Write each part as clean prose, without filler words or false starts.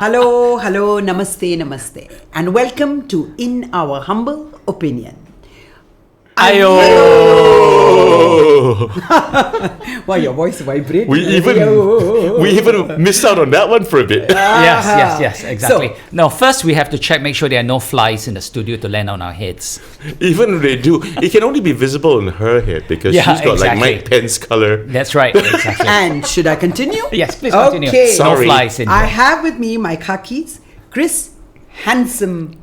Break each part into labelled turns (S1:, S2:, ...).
S1: Hello, namaste, and welcome to In Our Humble Opinion.
S2: Ayo!
S1: Why your voice vibrates?
S2: We even missed out on that one for a bit.
S3: Yes, exactly. Now, first we have to make sure there are no flies in the studio to land on our heads.
S2: Even if they do, it can only be visible in her head because
S3: Yeah,
S2: she's got like
S3: exactly.
S2: Mike Pence color.
S3: That's right, exactly.
S1: And should I continue?
S3: Yes, please continue.
S1: Okay.
S3: No
S2: Sorry.
S3: flies in
S1: I
S3: here.
S1: have with me my khakis, Chris Henson.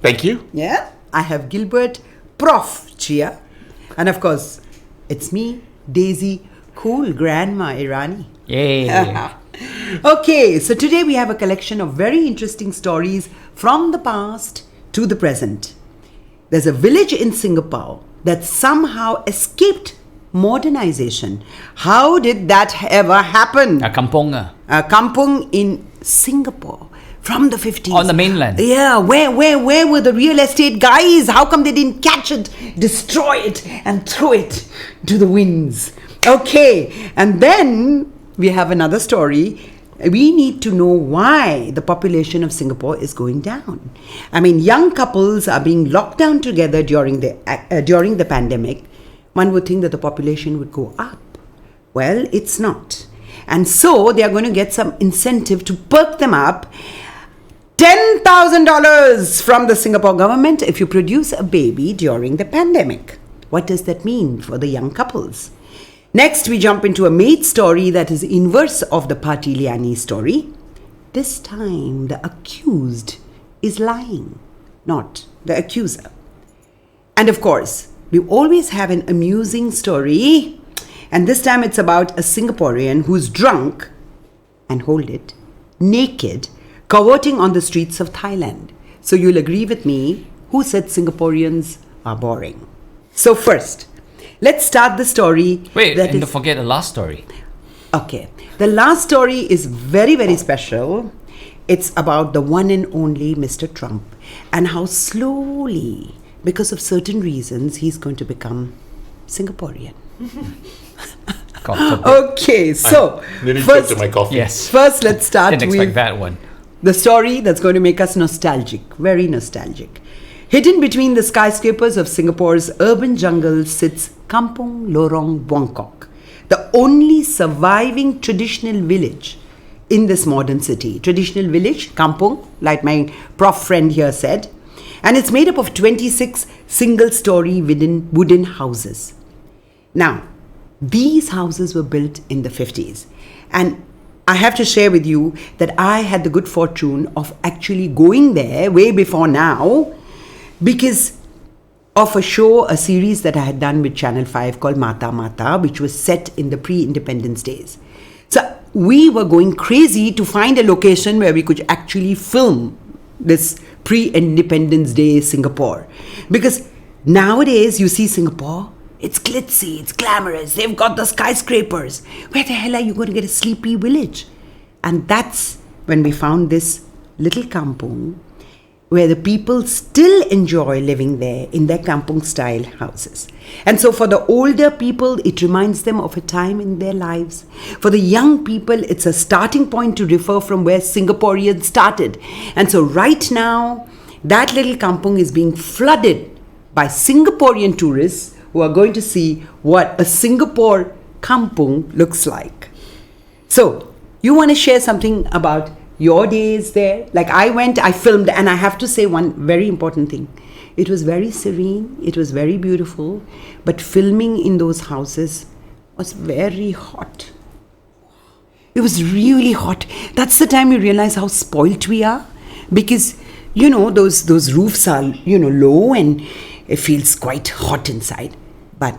S2: Thank you.
S1: Yeah. I have Gilbert Cheah. And of course, it's me, Daisy, cool grandma Irani.
S3: Yay.
S1: Okay, so today we have a collection of very interesting stories from the past to the present. There's a village in Singapore that somehow escaped modernization. How did that ever happen?
S3: A kampung.
S1: A kampung in Singapore from the 50s.
S3: On the mainland.
S1: Yeah, where were the real estate guys? How come they didn't catch it, destroy it, and throw it to the winds? Okay, and then we have another story. We need to know why the population of Singapore is going down. I mean, young couples are being locked down together during the pandemic. One would think that the population would go up. Well, it's not. And so they are going to get some incentive to perk them up. $10,000 from the Singapore government if you produce a baby during the pandemic. What does that mean for the young couples? Next, we jump into a maid story that is inverse of the Patiliani story. This time, the accused is lying, not the accuser. And of course, we always have an amusing story. And this time it's about a Singaporean who's drunk, and hold it, naked, cavorting on the streets of Thailand. So you'll agree with me, who said Singaporeans are boring? So first, let's start the story.
S3: Wait, and don't forget the last story.
S1: Okay, the last story is very, very special. It's about the one and only Mr. Trump and how slowly, because of certain reasons, he's going to become Singaporean. Okay, so
S2: Nearly choked to my coffee.
S3: Yes.
S1: First, let's start
S3: Didn't expect
S1: with
S3: that one.
S1: the story that's going to make us nostalgic, very nostalgic. Hidden between the skyscrapers of Singapore's urban jungle sits Kampung Lorong Buangkok, the only surviving traditional village in this modern city. Traditional village, kampung, like my prof friend here said, and it's made up of 26 single-story wooden houses. Now, these houses were built in the 50s, and I have to share with you that I had the good fortune of actually going there way before now because of a series that I had done with Channel 5 called Mata Mata, which was set in the pre-independence days. So we were going crazy to find a location where we could actually film this pre-independence day Singapore. Because nowadays you see Singapore, it's glitzy, it's glamorous, they've got the skyscrapers. Where the hell are you going to get a sleepy village? And that's when we found this little kampung where the people still enjoy living there in their kampung style houses. And so for the older people, it reminds them of a time in their lives. For the young people, it's a starting point to refer from where Singaporeans started. And so right now, that little kampung is being flooded by Singaporean tourists who are going to see what a Singapore kampung looks like. So, you want to share something about your days there? Like I went, I filmed, and I have to say one very important thing. It was very serene, it was very beautiful, but filming in those houses was very hot. It was really hot. That's the time you realize how spoilt we are, because those roofs are low and it feels quite hot inside, but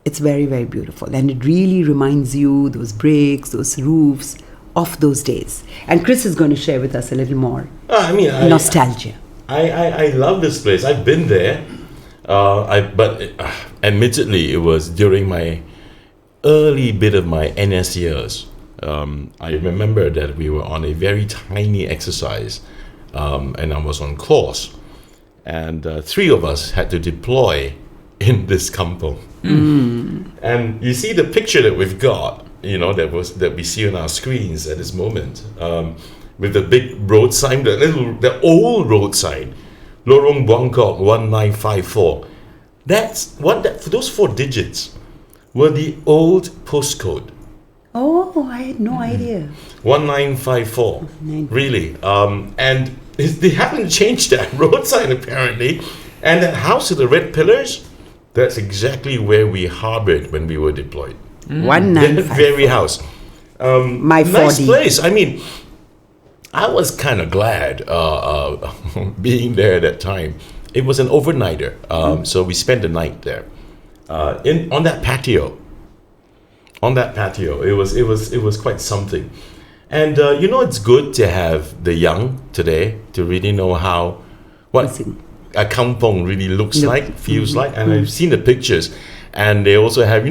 S1: it's very, very beautiful, and it really reminds you those bricks, those roofs of those days. And Chris is going to share with us a little more nostalgia.
S2: I love this place. I've been there, but admittedly, it was during my early bit of my NS years. I remember that we were on a very tiny exercise, and I was on course, and 3 of us had to deploy in this kampung. And you see the picture that we've got, that we see on our screens at this moment. with the big road sign, the old road sign, Lorong Buangkok 1954. Those 4 digits were the old postcode.
S1: Oh, I had no idea.
S2: 1954. Really. And they haven't changed that road sign apparently. And that house with the red pillars, that's exactly where we harbored when we were deployed.
S1: 1954.
S2: That very house.
S1: My 4D.
S2: Nice place. I mean, I was kind of glad being there at that time. It was an overnighter, so we spent the night there on that patio. On that patio, it was quite something. And it's good to have the young today to really know what a kampung really looks like, feels like. And I've seen the pictures, and they also have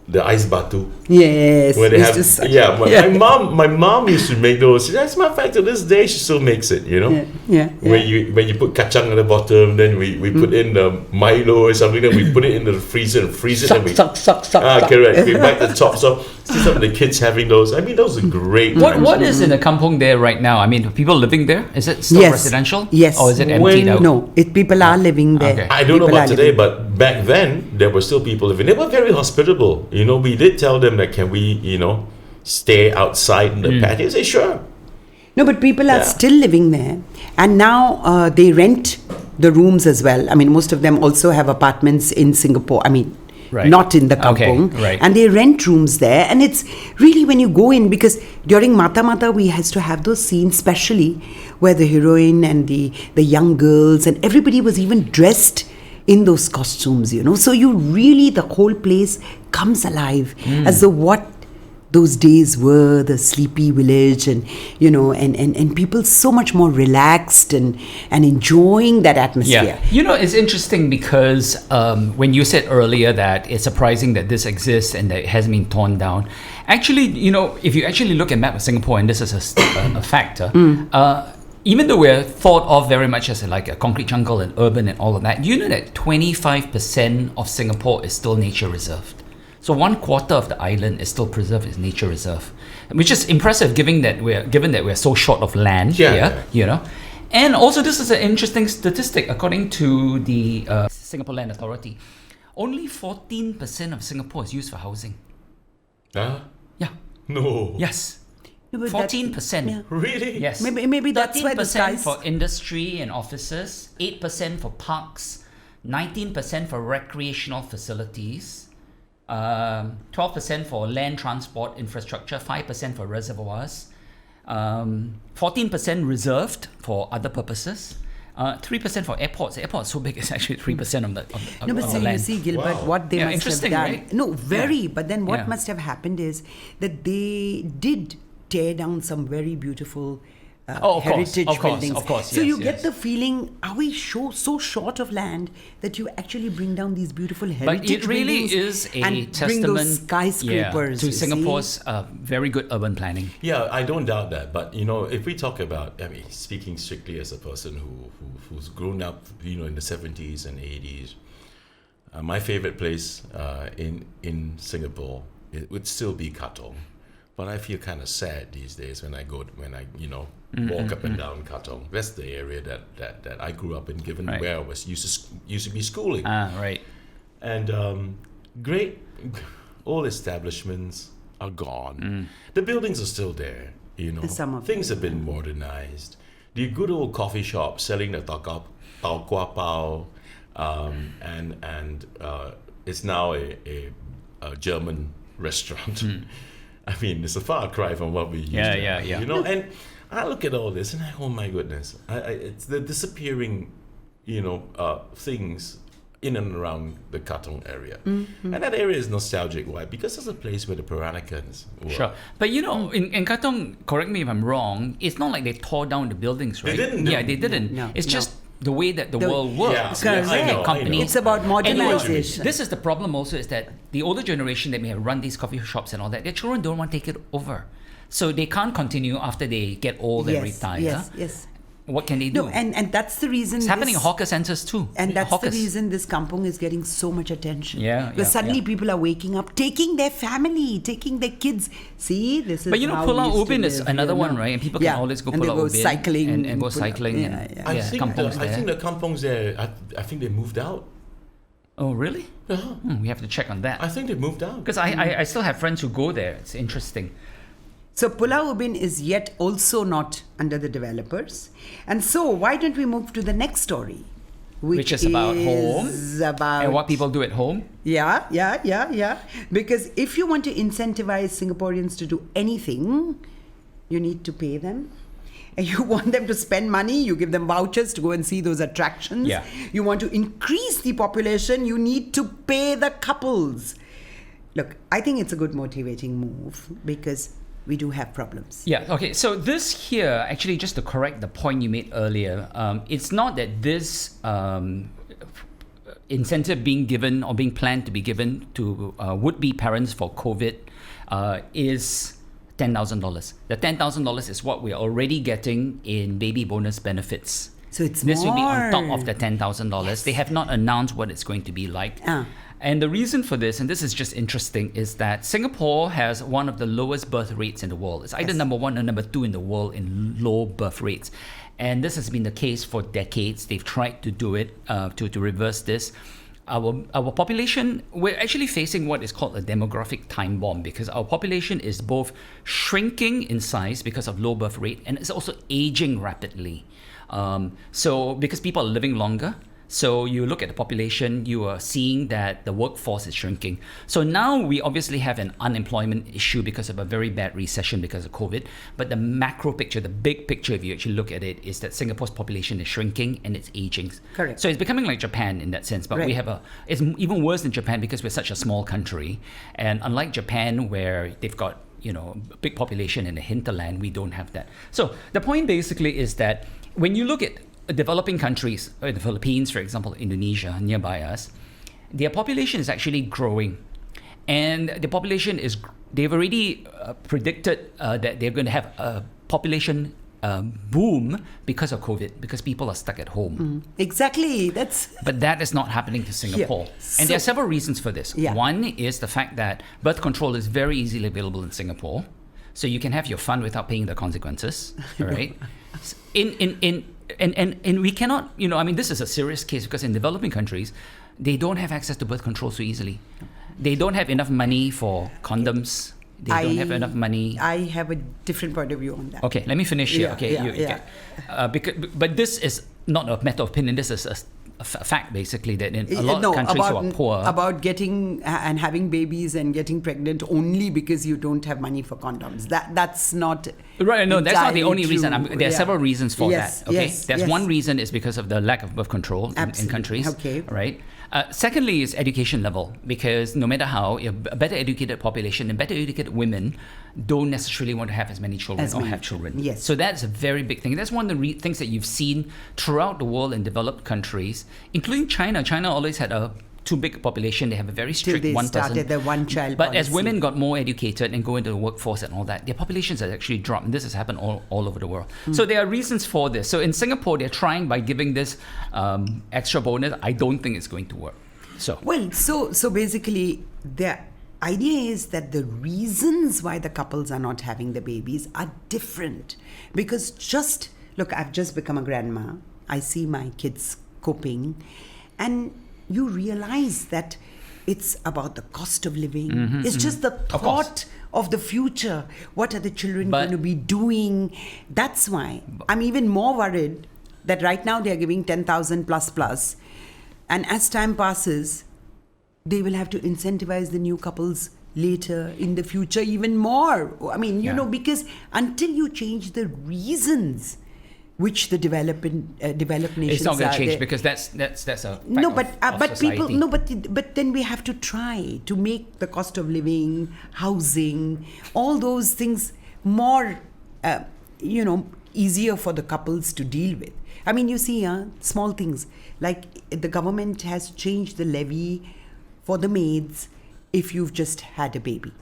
S2: the ice batu.
S1: Yes.
S2: Where they have, my mom used to make those. That's my fact. To this day, she still makes it.
S1: Yeah.
S2: When you put kacang at the bottom, then we put in the Milo or something. Then we put it in the freezer and freeze it.
S1: Suck.
S2: Correct. We bite the top. So see some of the kids having those. I mean, those are great.
S3: What is in the kampung there right now? I mean, people living there? Is it still residential?
S1: Yes.
S3: Or is it emptied out?
S1: No, people are living there.
S3: Okay.
S2: I don't know about today, but back then there were still people living. They were very hospitable. We did tell them that can we, stay outside in the patio. They say sure.
S1: No, but people are still living there, and now they rent the rooms as well. I mean, most of them also have apartments in Singapore. I mean, not in the kampung.
S3: Okay, right.
S1: And they rent rooms there, and it's really when you go in, because during Mata Mata we has to have those scenes, especially where the heroine and the young girls and everybody was even dressed in those costumes, So the whole place comes alive as though what those days were, the sleepy village, and and people so much more relaxed and enjoying that atmosphere.
S3: Yeah. It's interesting because when you said earlier that it's surprising that this exists and that it hasn't been torn down. Actually, if you actually look at map of Singapore, and this is a factor, even though we're thought of very much as like a concrete jungle and urban and all of that, that 25% of Singapore is still nature reserved. So 1/4 of the island is still preserved as nature reserve, which is impressive given that we're so short of land here. And also this is an interesting statistic according to the Singapore Land Authority. Only 14% of Singapore is used for housing.
S2: Huh?
S3: Yeah.
S2: No.
S3: Yes. 14%.
S1: Yeah.
S2: Really?
S3: Yes.
S1: Maybe that's why the
S3: 13%
S1: skies.
S3: for industry and offices, 8% for parks, 19% for recreational facilities, 12% for land transport infrastructure, 5% for reservoirs, 14% reserved for other purposes, 3% for airports. The airport is so big; it's actually 3% of the
S1: No, but
S3: of
S1: so
S3: the land.
S1: you see, Gilbert, what they must have
S3: interesting,
S1: done.
S3: right?
S1: No, very.
S3: Yeah.
S1: But then what
S3: Yeah.
S1: must have happened is that they did tear down some very beautiful heritage buildings.
S3: Of course,
S1: so
S3: yes,
S1: you get
S3: yes.
S1: the feeling, are we so short of land that you actually bring down these beautiful heritage
S3: But it really
S1: buildings
S3: is a
S1: and bring
S3: testament
S1: those skyscrapers
S3: to
S1: you
S3: Singapore's very good urban planning.
S2: Yeah, I don't doubt that. But if we talk about, speaking strictly as a person who's grown up, in the 70s and 80s, my favorite place in Singapore, it would still be Katong. But I feel kind of sad these days when I walk up and down Katong. That's the area that I grew up in, given
S3: Right.
S2: where I was used to be schooling.
S3: Right.
S2: And great old establishments are gone. The buildings are still there.
S1: Some of
S2: Things have been modernized. The good old coffee shop selling the tao kwa pao, and it's now a German restaurant. I mean, it's a far cry from what we used to have,
S3: yeah.
S2: And I look at all this and oh my goodness, it's the disappearing, things in and around the Katong area. And that area is nostalgic. Why? Because it's a place where the Peranicans were.
S3: Sure. But in Katong, correct me if I'm wrong, it's not like they tore down the buildings, right?
S2: They didn't.
S3: Yeah, they didn't.
S1: No,
S3: It's
S1: no.
S3: just the way that the world works.
S2: Yeah,
S1: I know,
S3: companies.
S1: It's about
S3: And
S1: modernization.
S3: this is the problem also, is that the older generation that may have run these coffee shops and all that, their children don't want to take it over. So they can't continue after they get old and retire.
S1: Yes.
S3: what can they do?
S1: No, and that's the reason
S3: it's happening in hawker centers too.
S1: And that's
S3: Hawkers.
S1: the reason this kampung is getting so much attention.
S3: Yeah,
S1: because suddenly people are waking up, taking their family, taking their kids. See, this is.
S3: But you know,
S1: how
S3: Pulau
S1: we used to
S3: Ubin is
S1: live,
S3: another one, right? And people can always go
S1: and they
S3: Pulau
S1: go
S3: Ubin
S1: cycling
S3: and go
S1: Pulau-
S3: cycling.
S1: Yeah,
S3: and,
S1: yeah.
S2: I think
S3: kampungs
S2: I
S3: there.
S2: think the kampungs there. I think they moved out.
S3: Oh, really?
S2: Yeah,
S3: We have to check on that.
S2: I think they moved out.
S3: Because I still have friends who go there. It's interesting.
S1: So Pulau Ubin is yet also not under the developers. And so why don't we move to the next story?
S3: Which is about home
S1: about
S3: and what people do at home.
S1: Yeah. Because if you want to incentivize Singaporeans to do anything, you need to pay them. And you want them to spend money, you give them vouchers to go and see those attractions.
S3: Yeah.
S1: You want to increase the population, you need to pay the couples. Look, I think it's a good motivating move because we do have problems.
S3: Yeah, okay. So this here, actually, just to correct the point you made earlier, it's not that this incentive being given or being planned to be given to would-be parents for COVID is $10,000. The $10,000 is what we're already getting in baby bonus benefits.
S1: So it's
S3: this
S1: more.
S3: will be on top of the $10,000. They have not announced what it's going to be like. And the reason for this, and this is just interesting, is that Singapore has one of the lowest birth rates in the world. It's either number one or number two in the world in low birth rates. And this has been the case for decades. They've tried to do it, to reverse this. Our population, we're actually facing what is called a demographic time bomb because our population is both shrinking in size because of low birth rate and it's also aging rapidly. So because people are living longer, so you look at the population, you are seeing that the workforce is shrinking. So now we obviously have an unemployment issue because of a very bad recession because of COVID. But the macro picture, the big picture, if you actually look at it, is that Singapore's population is shrinking and it's aging.
S1: Correct.
S3: So it's becoming like Japan in that sense. But
S1: Right.
S3: we have it's even worse than Japan because we're such a small country. And unlike Japan, where they've got big population in the hinterland, we don't have that. So the point basically is that when you look at developing countries, the Philippines, for example, Indonesia, nearby us, their population is actually growing. And the population they've already predicted that they're going to have a population boom because of COVID, because people are stuck at home.
S1: Exactly.
S3: But that is not happening to Singapore.
S1: Yeah.
S3: And there are several reasons for this.
S1: Yeah.
S3: One is the fact that birth control is very easily available in Singapore. So you can have your fun without paying the consequences. All right. And we cannot, this is a serious case because in developing countries, they don't have access to birth control so easily. They don't have enough money for condoms. They don't have enough money.
S1: I have a different point of view on that.
S3: Okay, let me finish here.
S1: Yeah.
S3: But this is not a matter of opinion. This is a fact, basically, that in a lot of countries who are poor,
S1: about getting and having babies and getting pregnant only because you don't have money for condoms. That's not
S3: right. No, that's not the only
S1: true.
S3: reason. There are several reasons for
S1: Yes,
S3: that. Okay,
S1: yes,
S3: that's
S1: yes.
S3: one reason is because of the lack of birth control in countries.
S1: Okay.
S3: Right. Secondly is education level, because no matter how, a better educated population and better educated women don't necessarily want to have as many children or have children.
S1: Yes.
S3: So that's a very big thing. That's one of the things that you've seen throughout the world in developed countries, including China. China always had a too big population. They have a very strict
S1: Till they
S3: one
S1: started
S3: person.
S1: the one-child
S3: But as
S1: policy.
S3: women got more educated and go into the workforce and all that, their populations have actually dropped. And this has happened all over the world. So there are reasons for this. So in Singapore, they're trying by giving this extra bonus. I don't think it's going to work. So
S1: basically the idea is that the reasons why the couples are not having the babies are different. Because I've just become a grandma. I see my kids coping, and you realize that it's about the cost of living. It's just the thought of the future. What are the children going to be doing? That's why I'm even more worried that right now they're giving 10,000 plus. And as time passes, they will have to incentivize the new couples later in the future even more. Because until you change the reasons which the developed nations
S3: it's not going to change
S1: there,
S3: because that's a fact
S1: but
S3: society.
S1: people but then we have to try to make the cost of living, housing, all those things more easier for the couples to deal with. I mean, you see, small things like the government has changed the levy for the maids if you've just had a baby.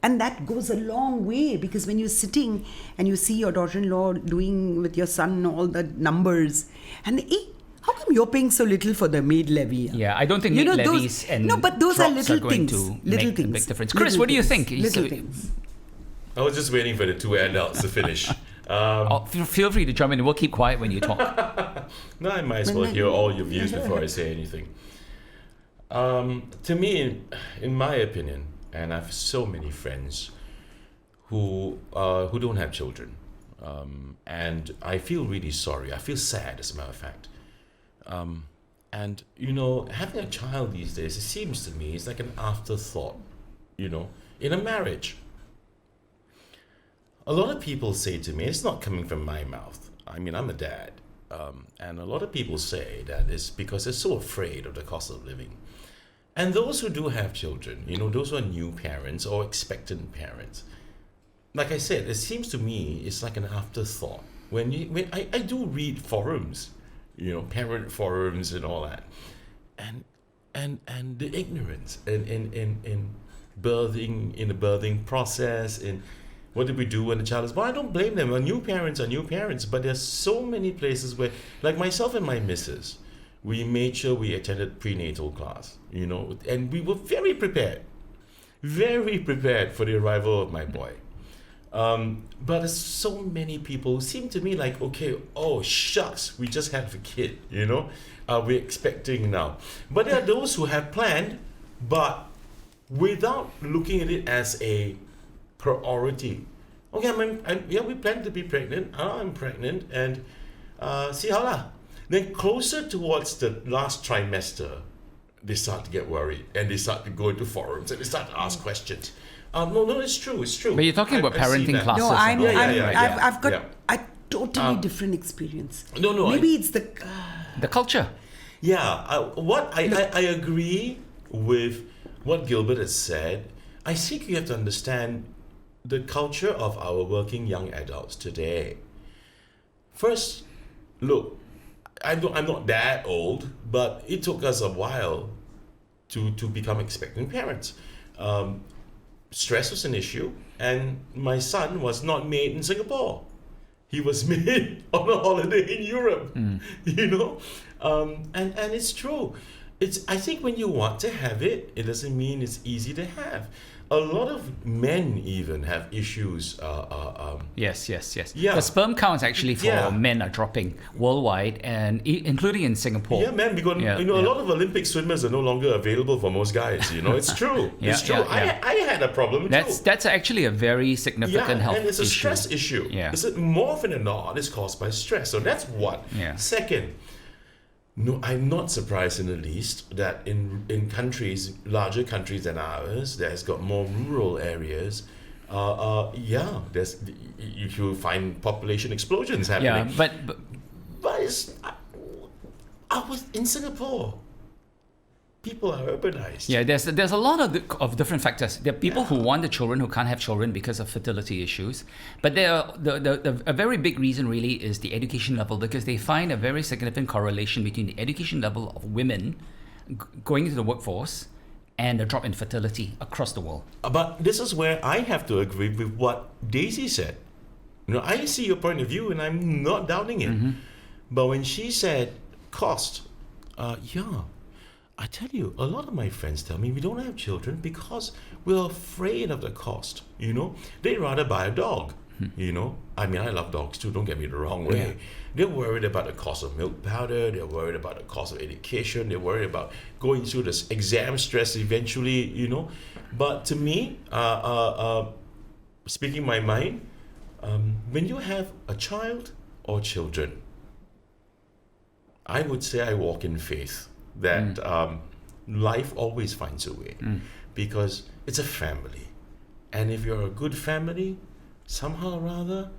S1: And that goes a long way, because when you're sitting and you see your daughter-in-law doing with your son all the numbers, and how come you're paying so little for the maid levy?
S3: Yeah, I don't think maid levies and
S1: but those are
S3: drops
S1: little
S3: going
S1: things.
S3: to
S1: Little
S3: make
S1: things.
S3: a big difference. Chris, what do you think?
S1: Little things.
S2: I was just waiting for the two adults to finish.
S3: Feel free to jump in. We'll keep quiet when you talk.
S2: No, I might as well hear all your views before I say anything. To me, in my opinion, and I have so many friends who don't have children, and I feel really sorry. I feel sad, as a matter of fact. And having a child these days, it seems to me, it's like an afterthought. In a marriage. A lot of people say to me, it's not coming from my mouth. I mean, I'm a dad. And a lot of people say that it's because they're so afraid of the cost of living. And those who do have children, those who are new parents or expectant parents, like I said, it seems to me it's like an afterthought. When I do read forums, parent forums and all that, and the ignorance in birthing, in the birthing process, in what did we do when the child is born? I don't blame them. New parents are new parents, but there's so many places where, like myself and my missus, we made sure we attended prenatal class, and we were very prepared for the arrival of my boy. But there's so many people who seem to me like, okay, oh shucks, we just had a kid, we're expecting now. But there are those who have planned, but without looking at it as a priority. Okay, we plan to be pregnant. I'm pregnant, and see how lah. Then closer towards the last trimester, they start to get worried, and they start to go into forums, and they start to ask questions. No, it's true.
S3: But you're talking about parenting classes.
S1: No, I've got
S2: Yeah.
S1: a totally different experience.
S2: No,
S1: maybe it's
S3: The culture.
S2: Yeah, I agree with what Gilbert has said. I think you have to understand the culture of our working young adults today. First, look, I'm not that old, but it took us a while to become expectant parents. Stress was an issue, and my son was not made in Singapore. He was made on a holiday in Europe, and it's true. I think when you want to have it, it doesn't mean it's easy to have. A lot of men even have issues.
S3: Yes.
S2: Yeah.
S3: The sperm counts actually for men are dropping worldwide, and including in Singapore.
S2: Yeah, man, because a lot of Olympic swimmers are no longer available for most guys. It's true. It's true. I had a problem too.
S3: That's actually a very significant health issue.
S2: And it's a stress issue.
S3: Yeah.
S2: More often than not, it's caused by stress. So that's one.
S3: Yeah.
S2: Second, no, I'm not surprised in the least that in countries, larger countries than ours, that has got more rural areas, you find population explosions happening.
S3: Yeah,
S2: but I was in Singapore. People are urbanized.
S3: Yeah, there's a lot of different factors. There are people who want the children who can't have children because of fertility issues. But a very big reason really is the education level, because they find a very significant correlation between the education level of women going into the workforce and the drop in fertility across the world.
S2: But this is where I have to agree with what Daisy said. I see your point of view, and I'm not doubting it. Mm-hmm. But when she said cost, I tell you, a lot of my friends tell me we don't have children because we're afraid of the cost. They'd rather buy a dog. I mean, I love dogs too, don't get me the wrong way. Yeah. They're worried about the cost of milk powder, they're worried about the cost of education, they're worried about going through this exam stress eventually, But to me, speaking my mind, when you have a child or children, I would say I walk in faith that life always finds a way, because it's a family, and if you're a good family, somehow or other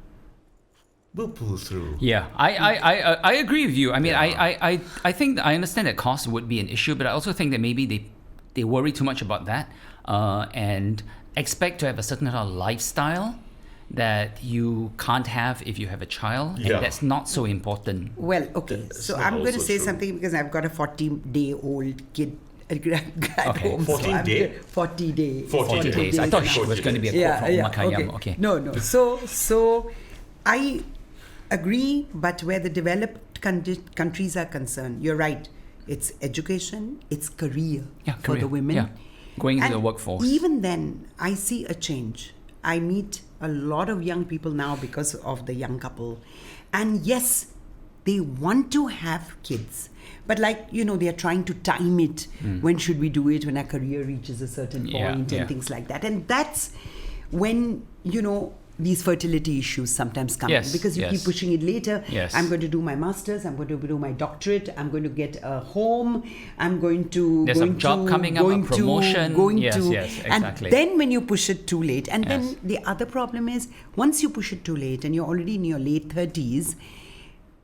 S2: we'll pull through.
S3: Yeah, I agree with you. I mean, I think I understand that cost would be an issue, but I also think that maybe they worry too much about that and expect to have a certain kind of lifestyle that you can't have if you have a child, and that's not so important.
S1: Well, okay, so I'm going to say something, because I've got a 40-day-old kid at
S3: Okay.
S1: home.
S2: 14
S1: I'm
S2: day?
S1: good. 40 days.
S3: 40 days. I thought it was going to be a quote from Makayam. Okay.
S1: No. So I agree, but where the developed countries are concerned, you're right. It's education, it's career for
S3: career.
S1: the women.
S3: Yeah. Going into
S1: And
S3: the workforce.
S1: Even then, I see a change. I meet a lot of young people now because of the young couple. And yes, they want to have kids. But they are trying to time it. When should we do it? When our career reaches a certain point and things like that. And that's when, these fertility issues sometimes come in, because you keep pushing it later.
S3: Yes.
S1: I'm going to do my master's, I'm going to do my doctorate, I'm going to get a home, I'm going to...
S3: There's a job coming up, a promotion. Yes, exactly.
S1: And then when you push it too late, and then the other problem is, once you push it too late and you're already in your late 30s,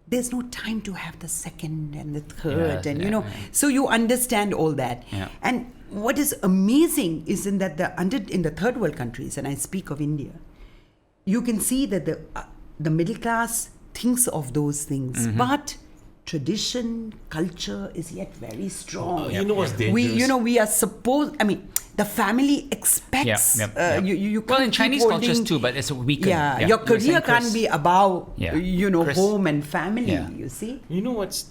S1: there's no time to have the second and the third, so you understand all that.
S3: Yeah.
S1: And what is amazing is in the third world countries, and I speak of India, you can see that the middle class thinks of those things, but tradition, culture is yet very strong.
S2: You know what's dangerous?
S1: We are supposed. I mean, the family expects. You
S3: well, in
S1: can't
S3: Chinese
S1: keep
S3: cultures
S1: holding-
S3: too, but it's a weakened.
S1: Yeah, your career can't be about
S3: Chris.
S1: home and family.
S3: Yeah.
S1: You see.
S2: You know what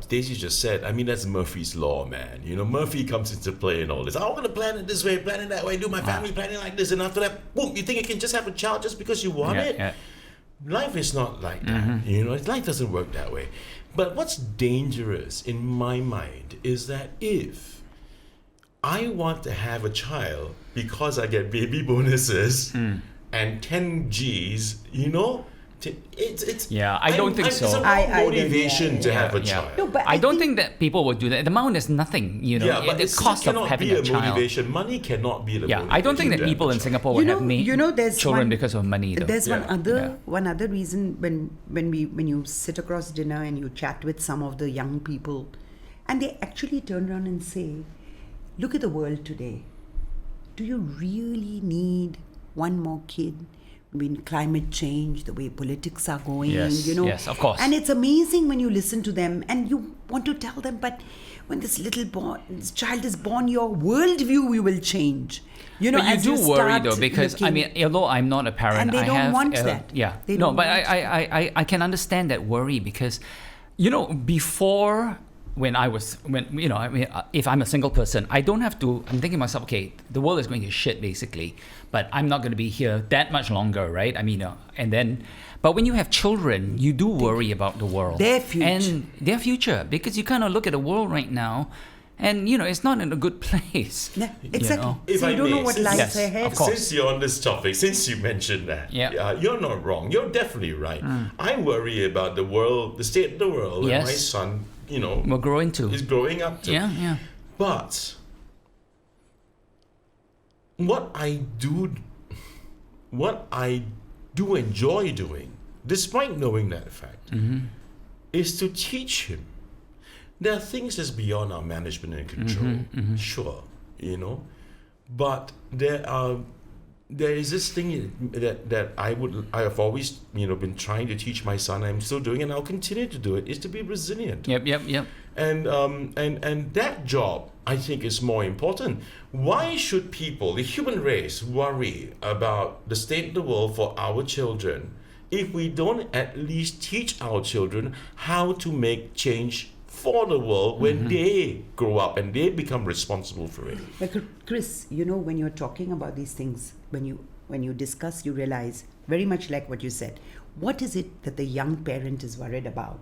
S2: Daisy just said, that's Murphy's Law, man. Murphy comes into play and all this. I'm going to plan it this way, plan it that way, do my family planning like this, and after that, boom, you think you can just have a child just because you want it?
S3: Yeah.
S2: Life is not like that. Life doesn't work that way. But what's dangerous in my mind is that if I want to have a child because I get baby bonuses and 10 G's, it's
S3: I don't think so.
S2: It's a motivation to have a child.
S1: No, but
S3: I don't think that people will do that. The amount is nothing,
S2: But
S3: the
S2: it
S3: cost of
S2: cannot
S3: having
S2: be
S3: a
S2: a
S3: child.
S2: motivation. Money cannot be the motivation.
S3: I don't think that
S2: to
S3: people
S2: have
S3: in
S2: a child.
S3: Singapore would have made
S1: there's
S3: children because of money, though.
S1: There's
S2: Yeah.
S1: one other reason when you sit across dinner and you chat with some of the young people, and they actually turn around and say, "Look at the world today. Do you really need one more kid? I mean, climate change, the way politics are going,
S3: Yes, of course.
S1: And it's amazing when you listen to them and you want to tell them, but when this child is born, your worldview will change.
S3: But you
S1: as
S3: do worry
S1: start
S3: though, because
S1: looking-
S3: although I'm not a parent,
S1: And they
S3: I
S1: don't
S3: have,
S1: want that.
S3: Yeah,
S1: They
S3: no,
S1: don't
S3: but
S1: want
S3: I can understand that worry because, before when if I'm a single person, I don't have to. I'm thinking to myself, okay, the world is going to shit basically, but I'm not going to be here that much longer, right? But when you have children, you do worry about the world,
S1: Their future.
S3: and their future, because you kind of look at the world right now. And it's not in a good place.
S1: Yeah, exactly.
S2: If
S1: So
S2: I
S1: you don't know
S2: may,
S1: what
S2: since-
S1: lies
S3: Yes,
S1: ahead.
S3: of course.
S2: Since you're on this topic, since you mentioned that, you're not wrong. You're definitely right. I worry about the world, the state of the world,
S3: Yes.
S2: and my son,
S3: We're growing too.
S2: is growing up to.
S3: Yeah.
S2: But what I do enjoy doing, despite knowing that fact, is to teach him. There are things that's beyond our management and control, sure, but there is this thing that I have always been trying to teach my son. I'm still doing, and I'll continue to do it. Is to be resilient.
S3: Yep.
S2: And that job, I think, is more important. Why should people, the human race, worry about the state of the world for our children if we don't at least teach our children how to make change for the world when they grow up and they become responsible for it?
S1: Like, Chris, when you're talking about these things, when you discuss, you realize, very much like what you said, what is it that the young parent is worried about?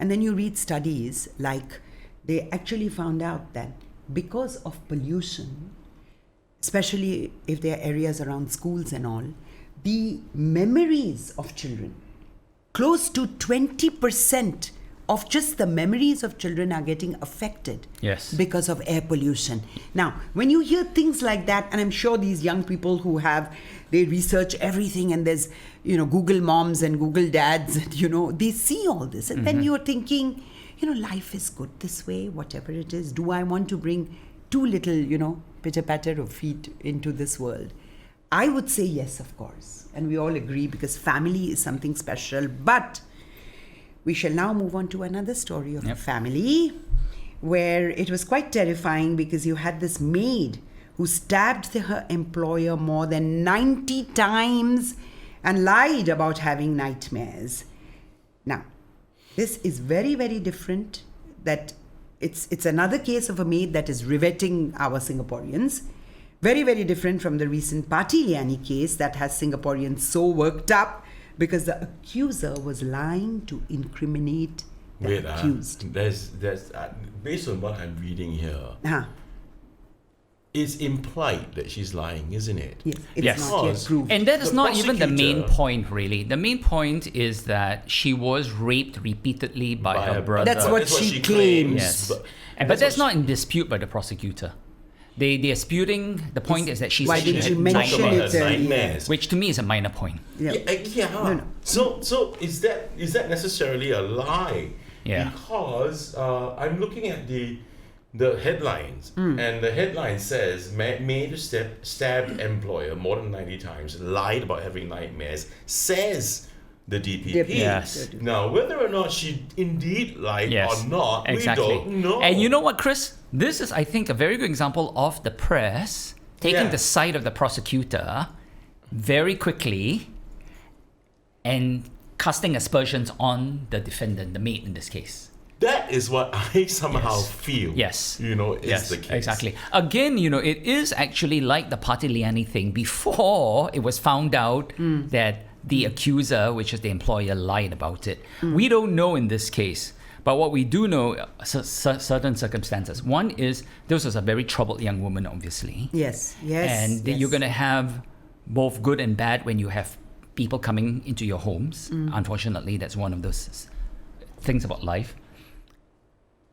S1: And then you read studies, like they actually found out that because of pollution, especially if there are areas around schools and all, the memories of children, close to 20% of just the memories of children are getting affected because of air pollution. Now, when you hear things like that, and I'm sure these young people they research everything, and there's, Google moms and Google dads, they see all this. And then you're thinking, life is good this way, whatever it is. Do I want to bring two little, pitter-patter of feet into this world? I would say yes, of course. And we all agree, because family is something special. But we shall now move on to another story of a family where it was quite terrifying because you had this maid who stabbed her employer more than 90 times and lied about having nightmares. Now, this is very, very different. That it's another case of a maid that is riveting our Singaporeans. Very, very different from the recent Party Liani case that has Singaporeans so worked up because the accuser was lying to incriminate the accused.
S2: There's based on what I'm reading here, it's implied that she's lying, isn't it?
S1: Yes, it's
S3: Yes.
S1: not yet proved.
S3: And that is
S2: The
S3: not even the main
S2: prosecutor-
S3: point, really. The main point is that she was raped repeatedly by her brother.
S1: That's what she claims.
S3: Yes.
S2: But
S3: But that's not in dispute by the prosecutor. They're disputing, the point is that she's
S1: Why didn't
S3: had
S1: you mention
S2: talk about
S1: it
S2: her
S1: earlier?
S2: nightmares.
S3: which to me is a minor point.
S1: Yeah.
S2: Yeah.
S1: No.
S2: So is that necessarily a lie?
S3: Yeah.
S2: Because I'm looking at the headlines, and the headline says maid stabbed employer more than 90 times, lied about having nightmares, says the DPP.
S3: Yes.
S2: Now, whether or not she indeed lied
S3: Yes,
S2: or not,
S3: exactly.
S2: we don't know.
S3: And you know what, Chris? This is, I think, a very good example of the press taking
S2: Yeah.
S3: the side of the prosecutor very quickly and casting aspersions on the defendant, the maid in this case.
S2: That is what I somehow
S3: Yes.
S2: feel.
S3: Yes.
S2: Is the case.
S3: Exactly. Again, it is actually like the Party Liani thing. Before it was found out that the accuser, which is the employer, lied about it. We don't know in this case. But what we do know, certain circumstances. One is this was a very troubled young woman, obviously.
S1: Yes.
S3: And you're going to have both good and bad when you have people coming into your homes. Unfortunately, that's one of those things about life.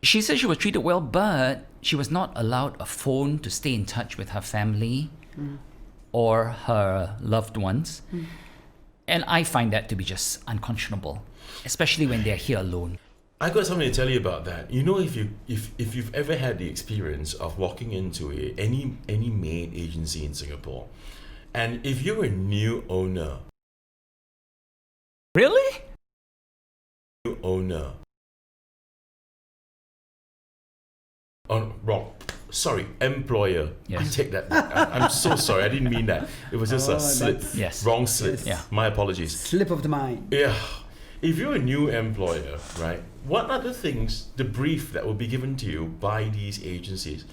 S3: She said she was treated well, but she was not allowed a phone to stay in touch with her family or her loved ones. And I find that to be just unconscionable, especially when they're here alone.
S2: I got something to tell you about that. If you've ever had the experience of walking into any maid agency in Singapore, and if you're a new owner,
S3: Really?
S2: Employer.
S3: Yes.
S2: I take that back. I'm so sorry. I didn't mean that. It was just a slip.
S1: that's-
S3: Yes.
S2: Wrong slip.
S3: Yeah.
S2: My apologies.
S1: Slip of the mind.
S2: Yeah. If you're a new employer, right, what are the things, the brief that will be given to you by these agencies?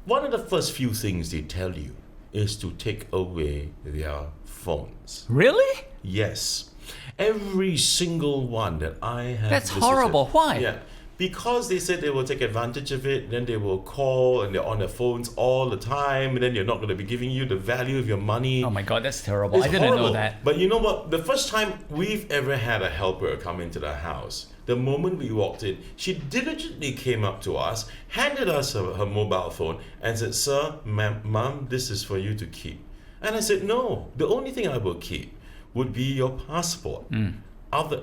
S2: One of the first few things they tell you is to take away their phones.
S3: Really?
S2: Yes. Every single one that I have
S3: That's
S2: visited.
S3: horrible. Why?
S2: Yeah. Because they said they will take advantage of it, then they will call and they're on their phones all the time, and then they're not going to be giving you the value of your money.
S3: Oh my God, that's terrible.
S2: It's
S3: I didn't
S2: horrible.
S3: know that.
S2: But you know what? The first time we've ever had a helper come into the house, the moment we walked in, she diligently came up to us, handed us her mobile phone, and said, "Sir, ma'am, this is for you to keep." And I said, "No, the only thing I will keep would be your passport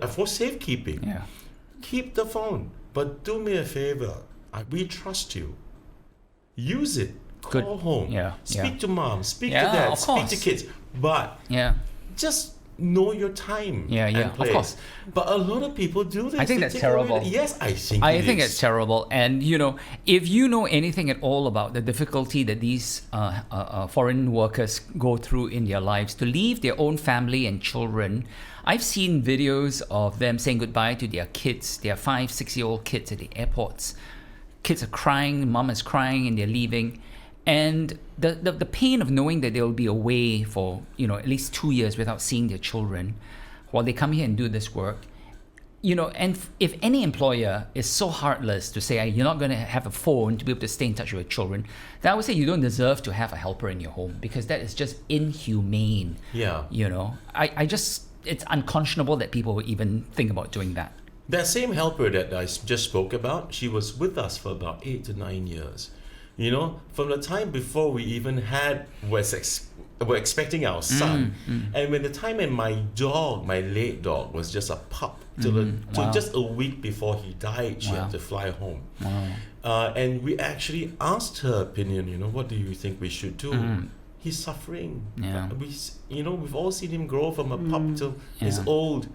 S2: for safekeeping.
S3: Yeah.
S2: Keep the phone, but do me a favor. We trust you. Use it. Call
S3: Good.
S2: home.
S3: Yeah,
S2: Speak
S3: yeah.
S2: to mom. Speak
S3: Yeah,
S2: to dad.
S3: of
S2: Speak to
S3: course.
S2: kids. But
S3: Yeah.
S2: just know your time.
S3: Yeah,
S2: and
S3: of
S2: place.
S3: course.
S2: But a lot of people do this.
S3: I think
S2: They
S3: that's
S2: take away
S3: terrible.
S2: Yes, I think.
S3: I
S2: it
S3: think
S2: is.
S3: it's terrible. And, if you know anything at all about the difficulty that these foreign workers go through in their lives to leave their own family and children, I've seen videos of them saying goodbye to their kids, their 5, 6-year-old kids at the airports. Kids are crying, mom is crying, and they're leaving. And the pain of knowing that they'll be away for, at least 2 years without seeing their children while they come here and do this work. And if any employer is so heartless to say you're not going to have a phone to be able to stay in touch with your children, then I would say you don't deserve to have a helper in your home, because that is just inhumane.
S2: Yeah.
S3: It's unconscionable that people would even think about doing that.
S2: That same helper that I just spoke about, she was with us for about 8 to 9 years. From the time before we even were expecting our son, and when the time when my late dog was just a pup, till just a week before he died, she had to fly home. And we actually asked her opinion. What do you think we should do? He's suffering.
S3: Yeah.
S2: We've all seen him grow from a pup till he's old.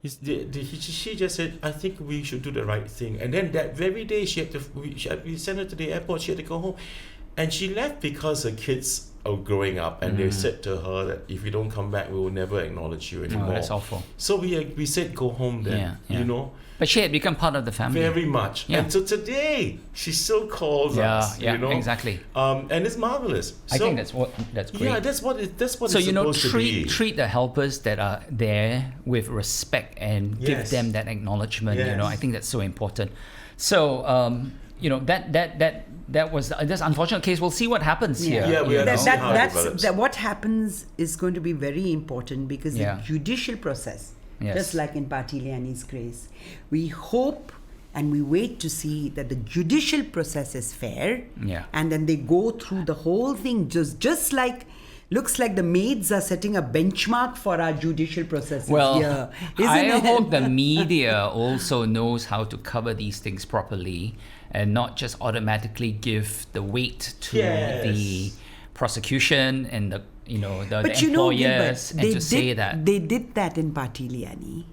S2: She just said, I think we should do the right thing. And then that very day, we sent her to the airport. She had to go home. And she left because her kids are growing up. And they said to her that if you don't come back, we will never acknowledge you anymore.
S3: Oh, that's awful.
S2: So we said, go home then, you know.
S3: But she had become part of the family.
S2: Very much.
S3: Yeah.
S2: And so today, she still calls us,
S3: Yeah,
S2: you know.
S3: exactly.
S2: And it's marvelous.
S3: I think that's great.
S2: Yeah, that's what it's
S3: So, you know,
S2: supposed to be.
S3: treat the helpers that are there with respect and give
S2: Yes.
S3: them that acknowledgement. You know,
S2: Yes.
S3: I think that's so important. So, you know, that was this unfortunate case. We'll see what happens here.
S2: Yeah, we
S3: you
S2: have
S3: know.
S2: to see how it develops.
S1: What happens is going to be very important because the judicial process,
S3: Yes.
S1: just like in Patiliani's case, we hope and we wait to see that the judicial process is fair.
S3: Yeah.
S1: And then they go through the whole thing just like. Looks like the maids are setting a benchmark for our judicial processes
S3: Well,
S1: here. Isn't
S3: I
S1: it?
S3: hope the media also knows how to cover these things properly and not just automatically give the weight to the prosecution and the
S1: But you know, Gilbert,
S3: employers and to say that.
S1: they did that in Patiliani,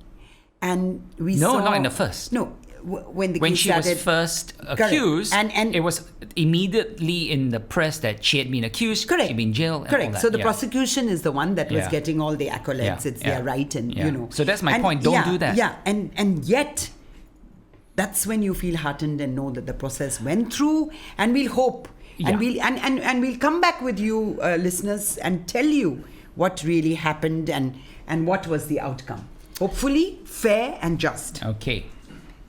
S1: and we
S3: No,
S1: saw
S3: not in the first.
S1: No, when
S3: She
S1: started,
S3: was first accused,
S1: and
S3: it was immediately in the press that she had been accused,
S1: correct,
S3: she'd been jailed, and
S1: correct.
S3: all that.
S1: So the prosecution is the one that was
S3: Yeah.
S1: getting all the accolades. It's their right, and you know.
S3: So that's my
S1: And
S3: point. Don't do that.
S1: Yeah, and yet, that's when you feel heartened and know that the process went through, and we'll hope. And we'll come back with you, listeners, and tell you what really happened and what was the outcome. Hopefully, fair and just.
S3: Okay.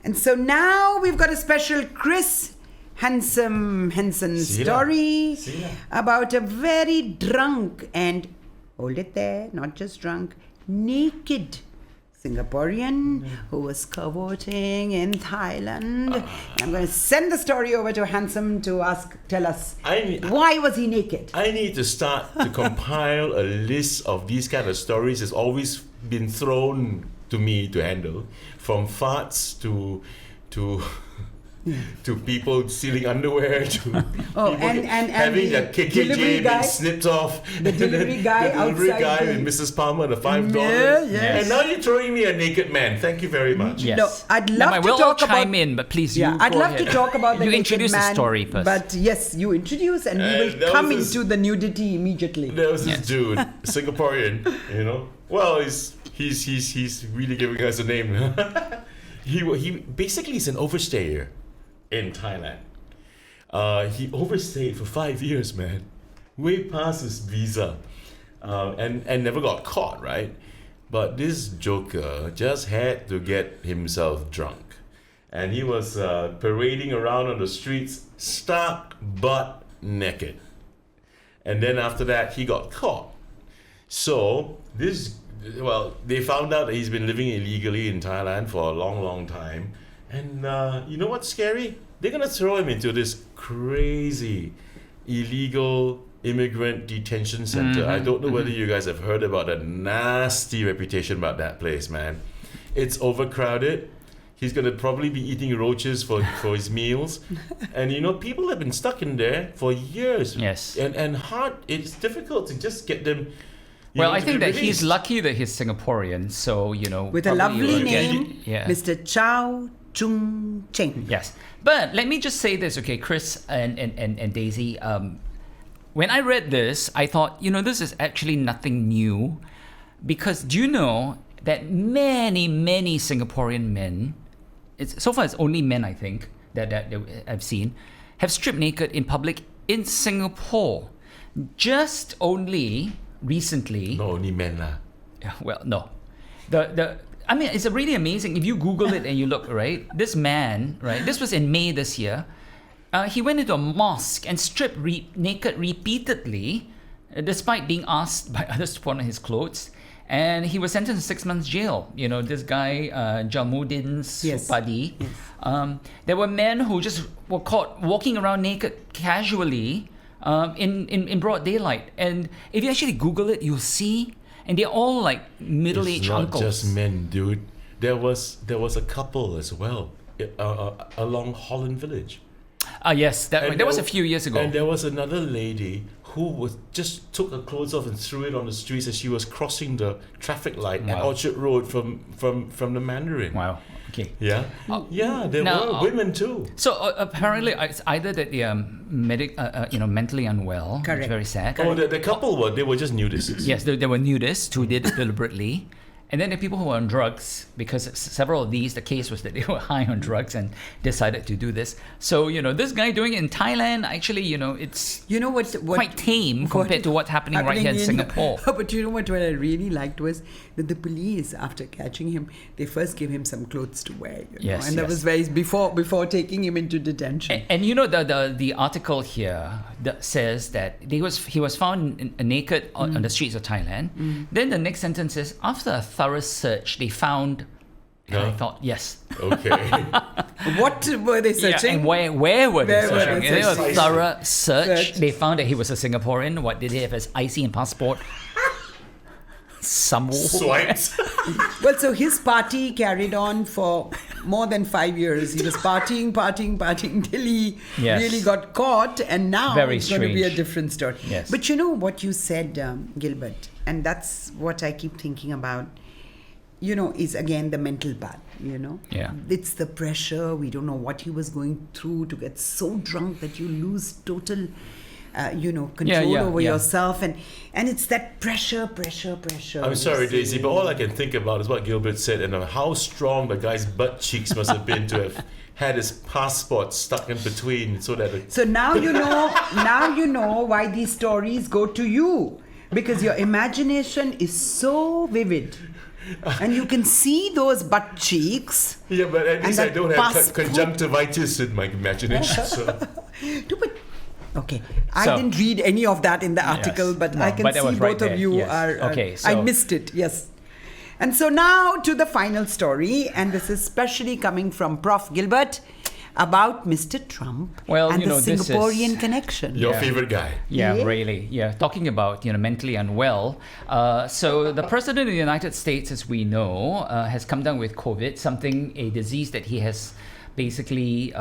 S1: And so now we've got a special Chris Henson story about a very drunk and, hold it there, not just drunk, naked Singaporean who was cavorting in Thailand. I'm going to send the story over to Handsome to tell us why was he naked?
S2: I need to start to compile a list of these kind of stories. It's always been thrown to me to handle, from farts to people stealing underwear to people having their KKJ been snipped off.
S1: The delivery guy outside
S2: with Mrs. Palmer, the $5.
S1: Yes.
S2: And now you're throwing me a naked man. Thank you very much.
S3: Yes.
S1: No, I'd love to
S3: we'll
S1: talk
S3: all chime
S1: about.
S3: in, but please,
S1: I'd
S3: go
S1: love
S3: ahead.
S1: to talk about the
S3: You
S1: naked
S3: introduce
S1: man,
S3: the story first.
S1: But yes, you introduce, and we will come into the nudity immediately.
S2: There was this dude, Singaporean, you know. Well, he's really giving us a name. He basically is an overstayer in Thailand. He overstayed for 5 years, man, way past his visa, and never got caught, right? But this joker just had to get himself drunk, and he was parading around on the streets, stark butt naked. And then after that, he got caught. So they found out that he's been living illegally in Thailand for a long, long time. And you know what's scary? They're going to throw him into this crazy, illegal immigrant detention center. I don't know whether you guys have heard about the nasty reputation about that place, man. It's overcrowded. He's going to probably be eating roaches for his meals. And, you know, people have been stuck in there for years.
S3: Yes.
S2: And it's difficult to just get them...
S3: Well, I think that he's lucky that he's Singaporean, so, you know...
S1: With a lovely name,
S3: yeah.
S1: Mr. Chow Chung Cheng.
S3: Yes. But let me just say this, okay, Chris and Daisy. When I read this, I thought, you know, this is actually nothing new. Because do you know that many, many Singaporean men, so far it's only men, I think, that I've seen, have stripped naked in public in Singapore. Just only... recently,
S2: no, only men lah.
S3: Well, no, I mean, it's really amazing if you Google it and you look, right. This man, right. This was in May this year. He went into a mosque and stripped naked repeatedly, despite being asked by others to put on his clothes. And he was sentenced to 6 months jail. You know, this guy, Jamuddin Supadi. Yes. There were men who just were caught walking around naked casually. In broad daylight, and if you actually Google it, you'll see, and they're all like middle-aged uncles.
S2: Not just men, dude. There was a couple as well along Holland Village.
S3: Yes, that
S2: And
S3: was a few years ago.
S2: And there was another lady who was just took her clothes off and threw it on the streets as she was crossing the traffic light at
S3: Wow.
S2: Orchard Road from the Mandarin.
S3: Wow. Okay.
S2: Yeah, yeah, there
S3: now-
S2: were women too.
S3: So apparently, it's either that they are mentally unwell, which
S1: Correct.
S3: is very sad.
S2: Oh, the couple were just nudists.
S3: Yes, there were nudists who did it deliberately. And then the people who were on drugs, because several of these, the case was that they were high on drugs and decided to do this. So, this guy doing it in Thailand, actually, it's quite tame compared to what's happening right here in Singapore.
S1: But you know what I really liked was that the police, after catching him, they first gave him some clothes to wear.
S3: Yes,
S1: and that
S3: yes.
S1: was very before taking him into detention.
S3: And the article here that says that he was found naked on the streets of Thailand. Then the next sentence is, after a thorough search, they found. And I
S2: Huh?
S3: thought, yes.
S2: Okay.
S1: What were they
S3: Yeah,
S1: searching?
S3: and where were they
S1: Where were
S3: searching?
S1: they
S3: It was a
S2: searching?
S3: thorough search.
S1: Search.
S3: They found that he was a Singaporean. What did he have? His IC and passport. Some
S2: Swipes.
S1: Well, so his party carried on for more than 5 years. He was partying till he
S3: Yes.
S1: really got caught, and now
S3: Very
S1: it's going to be a
S3: strange.
S1: different story.
S3: Yes.
S1: But you know what you said, Gilbert, and that's what I keep thinking about, is again the mental part,
S3: Yeah.
S1: It's the pressure. We don't know what he was going through to get so drunk that you lose total control over yourself, and it's that pressure.
S2: I'm sorry, Daisy, but all I can think about is what Gilbert said and how strong the guy's butt cheeks must have been to have had his passport stuck in between so that.
S1: So now you know why these stories go to you, because your imagination is so vivid, and you can see those butt cheeks.
S2: Yeah, but at least I
S1: that
S2: don't have
S1: passport.
S2: conjunctivitis in my imagination. So.
S1: Okay, I
S3: So-
S1: didn't read any of that in the article,
S3: Yes.
S1: but
S3: No,
S1: I can
S3: but that
S1: see
S3: was
S1: both
S3: right
S1: of
S3: there.
S1: you
S3: Yes.
S1: are.
S3: Okay,
S1: I
S3: so-
S1: missed it. Yes. And so now to the final story, and this is especially coming from Prof. Gilbert about Mr. Trump
S3: Well,
S1: and the
S3: this is-
S1: Singaporean connection.
S2: Your
S3: Yeah.
S2: favorite guy.
S3: Yeah,
S1: Yeah.
S3: really. Yeah, talking about mentally unwell. So the president of the United States, as we know, has come down with COVID, a disease that he has basically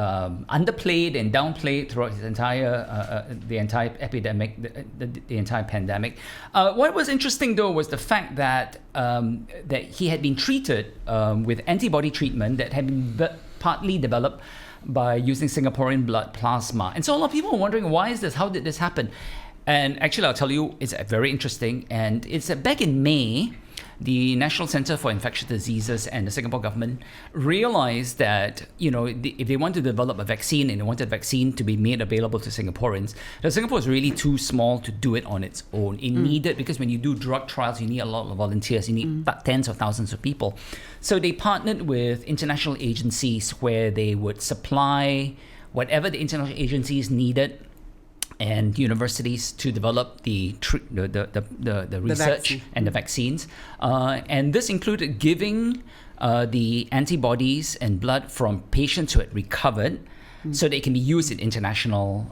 S3: underplayed and downplayed throughout his the entire epidemic, the entire pandemic. What was interesting though was the fact that that he had been treated with antibody treatment that had been partly developed by using Singaporean blood plasma. And so a lot of people are wondering, why is this? How did this happen? And actually, I'll tell you, it's very interesting. And it's back in May, the National Center for Infectious Diseases and the Singapore government realized that, if they want to develop a vaccine and they wanted a vaccine to be made available to Singaporeans, that Singapore is really too small to do it on its own. It needed, because when you do drug trials, you need a lot of volunteers, you need tens of thousands of people. So they partnered with international agencies where they would supply whatever the international agencies needed and universities to develop the research
S1: vaccine.
S3: and the vaccines. And this included giving the antibodies and blood from patients who had recovered so they can be used in international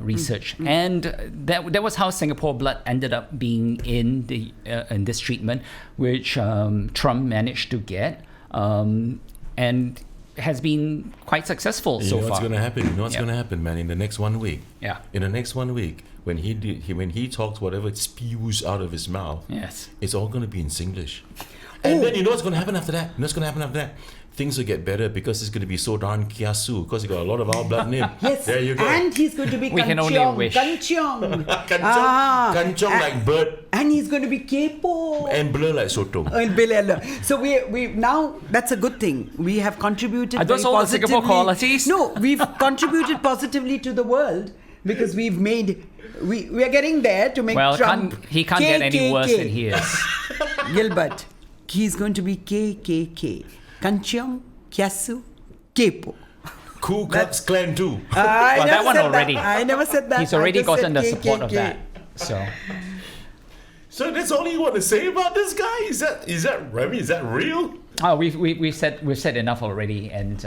S3: research. And that was how Singapore blood ended up being in this treatment, which Trump managed to get. And has been quite successful
S2: You
S3: so
S2: know what's
S3: far.
S2: going to happen? You know what's
S3: Yeah.
S2: going to happen, man? In the next 1 week.
S3: Yeah.
S2: In the next 1 week, when he talks, whatever spews out of his mouth,
S3: Yes.
S2: it's all going to be in Singlish. And then you know what's going to happen after that? Things will get better because it's going to be so darn kiasu because he got a lot of our blood in him.
S1: Yes,
S2: There you go.
S1: and he's going to be
S3: We can only wish.
S1: kanchiong.
S2: Kanchong like bird
S1: And he's going to be kepo.
S2: and blur like sotong.
S1: So we now, that's a good thing. We have contributed
S3: Are those
S1: very
S3: all the Singapore
S1: positively-
S3: qualities?
S1: No, we've contributed positively to the world because we are getting there to make
S3: Well,
S1: Trump.
S3: he can't get any worse than he is.
S1: Gilbert, he's going to be KKK. Kanchiong, Kiasu, Kepo.
S2: Ku Klux Klan too.
S1: I
S3: Well,
S1: never
S3: that one
S1: said
S3: already.
S1: I never said that.
S3: He's
S1: I
S3: already
S1: just
S3: gotten the
S1: said
S3: support of
S1: KKK.
S3: that. So
S2: So that's all you want to say about this guy? Is that Remy? Is that real?
S3: we've said enough already, and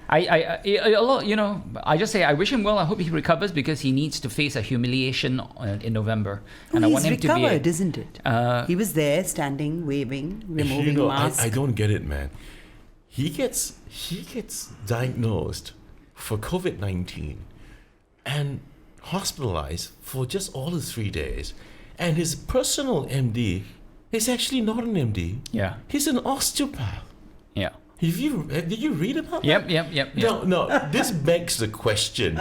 S3: I just say I wish him well. I hope he recovers because he needs to face a humiliation in November, and I want
S1: He's
S3: him to be.
S1: recovered, isn't it? He was there, standing, waving, removing
S2: You know,
S1: mask.
S2: I don't get it, man. He gets diagnosed for COVID-19 and hospitalized for just all the 3 days. And his personal MD is actually not an MD.
S3: Yeah.
S2: He's an osteopath.
S3: Yeah.
S2: Did you read about
S3: Yep.
S2: that? No, this begs the question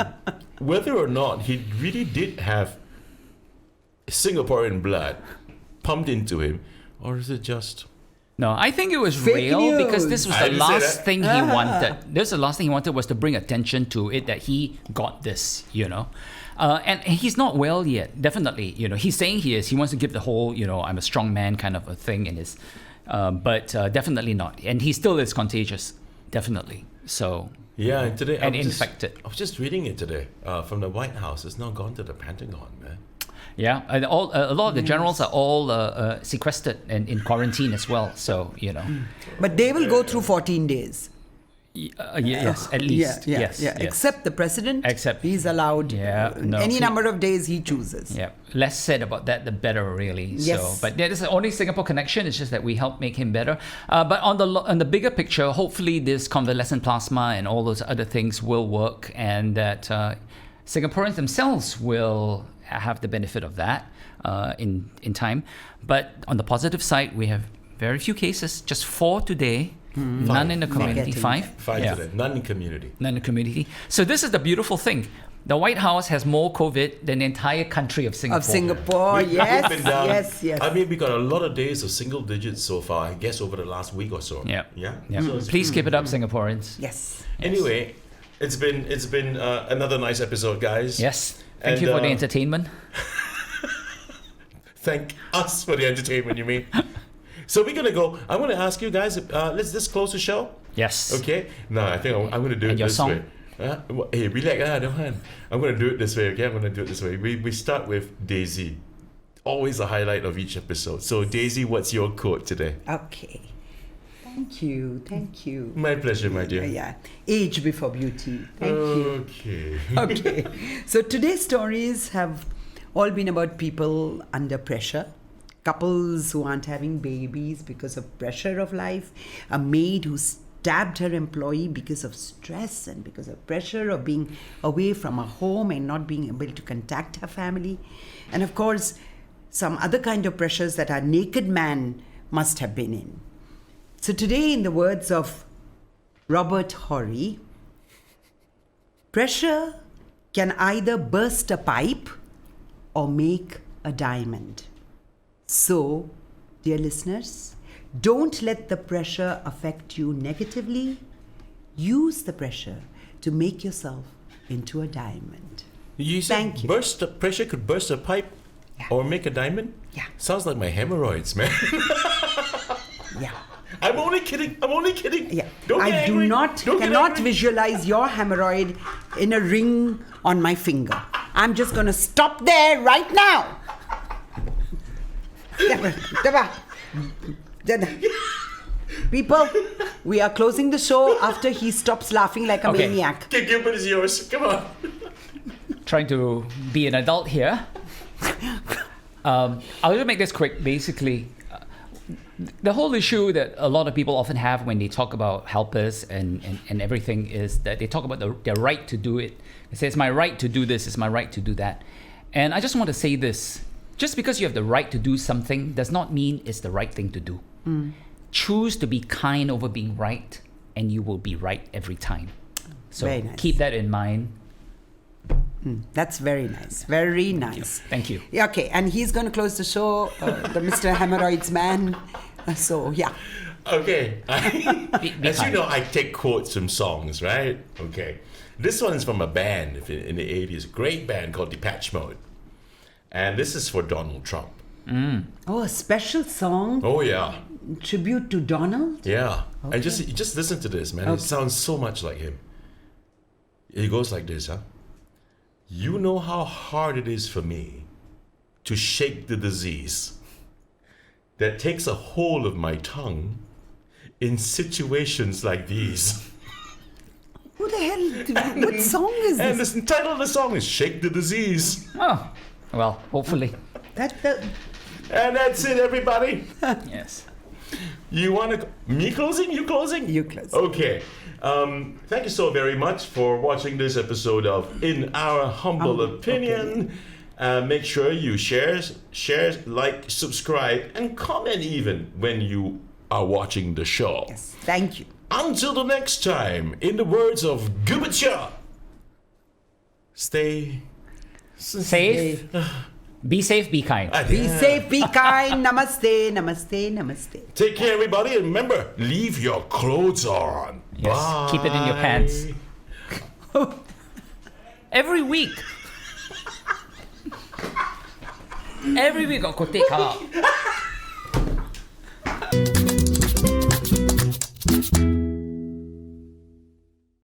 S2: whether or not he really did have Singaporean blood pumped into him, or is it just...
S3: No, I think it was
S1: Fake
S3: real
S1: news.
S3: because this was
S2: I
S3: the
S2: didn't say
S3: last
S2: that.
S3: thing he wanted. This was the last thing he wanted was to bring attention to it that he got this, and he's not well yet. Definitely, he's saying he is. He wants to give the whole, I'm a strong man kind of a thing in his, but definitely not. And he still is contagious, definitely. So
S2: Yeah, and today
S3: and
S2: I was
S3: infected.
S2: I was just reading it today from the White House. It's now gone to the Pentagon, man.
S3: Yeah, and a lot of the generals are all sequestered and in quarantine as well. So
S1: But they will go through 14 days.
S3: yes, at least. Yes.
S1: Except the president.
S3: Except-
S1: he's allowed
S3: No,
S1: any
S3: he-
S1: number of days he chooses.
S3: Yeah, less said about that, the better, really.
S1: Yes.
S3: So, but that is the only Singapore connection. It's just that we help make him better. But on the bigger picture, hopefully this convalescent plasma and all those other things will work, and that Singaporeans themselves will have the benefit of that in time. But on the positive side, we have very few cases, just 4 today. None in the community.
S1: Negative.
S2: 5
S3: Yeah.
S2: today, none in community.
S3: None in the community. So this is the beautiful thing. The White House has more COVID than the entire country of Singapore.
S1: Of Singapore,
S2: We've
S1: yes,
S2: been down-
S1: yes.
S2: I mean, we got a lot of days of single digits so far, I guess, over the last week or so.
S3: Yeah.
S2: Yeah.
S3: Yeah.
S2: So it's-
S3: Please keep it up, Singaporeans.
S1: Yes.
S2: Anyway, it's been another nice episode, guys.
S3: Yes. Thank
S2: And,
S3: you for the entertainment.
S2: Thank us for the entertainment, you mean? So we're gonna go. I'm gonna ask you guys. Let's just close the show.
S3: Yes.
S2: Okay. No, I think I'm gonna do it
S3: And your
S2: this
S3: song?
S2: way. Hey, relax, don't hand. I'm gonna do it this way. Okay, I'm gonna do it this way. We start with Daisy. Always the highlight of each episode. So Daisy, what's your quote today?
S1: Okay. Thank you.
S2: My pleasure, my dear.
S1: Yeah. Age before beauty. Thank you.
S2: Okay.
S1: Okay. So today's stories have all been about people under pressure. Couples who aren't having babies because of pressure of life. A maid who stabbed her employee because of stress and because of pressure of being away from her home and not being able to contact her family. And of course, some other kind of pressures that our naked man must have been in. So today, in the words of Robert Horry, pressure can either burst a pipe or make a diamond. So, dear listeners, don't let the pressure affect you negatively. Use the pressure to make yourself into a diamond.
S2: You said
S1: Thank you.
S2: pressure could burst a pipe or make a diamond?
S1: Yeah.
S2: Sounds like my hemorrhoids, man.
S1: Yeah.
S2: I'm only kidding.
S1: Yeah.
S2: Don't get
S1: I
S2: angry. Don't get
S1: cannot
S2: angry.
S1: visualize your hemorrhoid in a ring on my finger. I'm just going to stop there right now. People, we are closing the show after he stops laughing like a
S3: Okay.
S1: maniac.
S2: Okay, Gilbert is yours. Come on.
S3: Trying to be an adult here. I'll just make this quick. Basically, the whole issue that a lot of people often have when they talk about helpers and everything is that they talk about their right to do it. They say, it's my right to do this, it's my right to do that. And I just want to say this. Just because you have the right to do something does not mean it's the right thing to do. Choose to be kind over being right, and you will be right every time. So
S1: Very nice.
S3: keep that in mind.
S1: That's very nice. Very nice.
S3: Thank you.
S1: Yeah, okay, and he's going to close the show, the Mr. Hemorrhoids man. So, yeah.
S2: Okay.
S3: Be
S2: As you
S3: kind.
S2: know, I take quotes from songs, right? Okay. This one's from a band in the 80s, a great band called Depeche Mode. And this is for Donald Trump.
S1: Oh, a special song,
S2: Oh, yeah.
S1: tribute to Donald?
S2: Yeah.
S1: Okay.
S2: And just listen to this, man. It
S1: Okay.
S2: sounds so much like him. It goes like this, huh? You know how hard it is for me to shake the disease that takes a hold of my tongue in situations like these.
S1: Who the hell? What song is
S2: And
S1: this?
S2: the title of the song is Shake the Disease.
S3: Oh, well, hopefully.
S2: And that's it, everybody.
S3: Yes.
S2: You want to... Me closing? You closing?
S1: You close.
S2: Okay. Thank you so very much for watching this episode of In Our Humble Opinion. Make sure you share, like, subscribe, and comment even when you are watching the show.
S1: Yes, thank you.
S2: Until the next time, in the words of Gilbert Cheah, stay
S3: Safe. Be safe, be kind.
S1: Be safe, be kind. Namaste, namaste, namaste.
S2: Take care, everybody, and remember, leave your clothes on.
S3: Yes.
S2: Bye.
S3: Keep it in your pants. Every week. Every week got kotek.